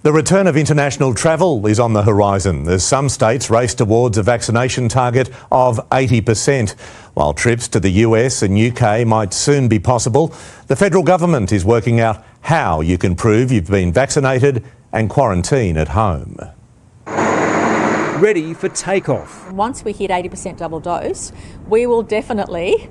The return of international travel is on the horizon as some states race towards a vaccination target of 80%. While trips to the US and UK might soon be possible, the federal government is working out how you can prove you've been vaccinated and quarantine at home. Ready for takeoff. Once we hit 80% double dose, we will definitely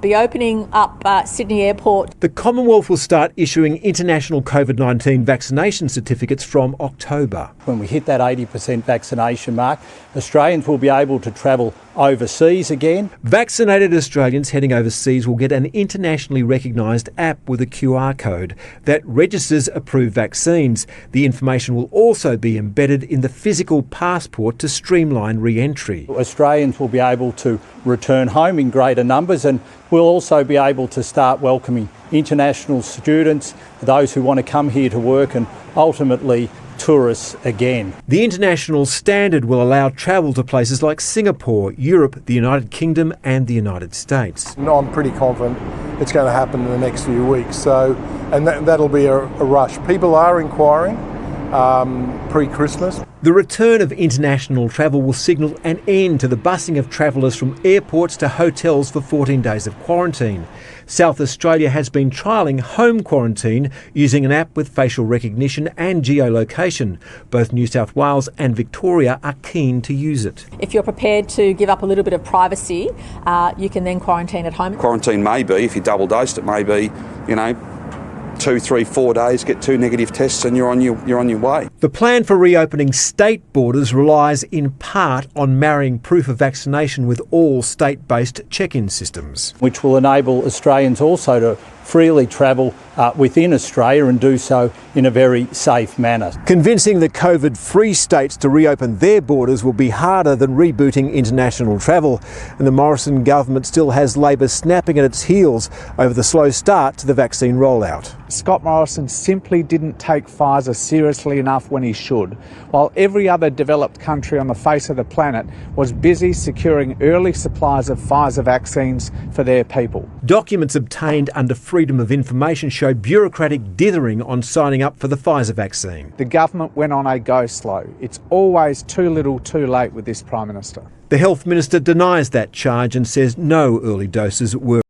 be opening up Sydney Airport. The Commonwealth will start issuing international Covid-19 vaccination certificates from October. When we hit that 80% vaccination mark, Australians will be able to travel overseas again. Vaccinated Australians heading overseas will get an internationally recognised app with a QR code that registers approved vaccines. The information will also be embedded in the physical passport to streamline re-entry. Australians will be able to return home in greater numbers, and we'll also be able to start welcoming international students, those who want to come here to work, and ultimately tourists again. The international standard will allow travel to places like Singapore, Europe, the United Kingdom and the United States. I'm pretty confident it's going to happen in the next few weeks, and that'll be a rush. People are inquiring pre-Christmas. The return of international travel will signal an end to the busing of travellers from airports to hotels for 14 days of quarantine. South Australia has been trialling home quarantine using an app with facial recognition and geolocation. Both New South Wales and Victoria are keen to use it. If you're prepared to give up a little bit of privacy, you can then quarantine at home. Quarantine may be, if you double dosed, it may be, 2, 3, 4 days, get 2 negative tests and you're on your way. The plan for reopening state borders relies in part on marrying proof of vaccination with all state-based check-in systems, which will enable Australians also to freely travel within Australia and do so in a very safe manner. Convincing the COVID-free states to reopen their borders will be harder than rebooting international travel, and the Morrison government still has Labor snapping at its heels over the slow start to the vaccine rollout. Scott Morrison simply didn't take Pfizer seriously enough when he should, while every other developed country on the face of the planet was busy securing early supplies of Pfizer vaccines for their people. Documents obtained under Freedom of Information show bureaucratic dithering on signing up for the Pfizer vaccine. The government went on a go slow. It's always too little too late with this Prime Minister. The Health Minister denies that charge and says no early doses were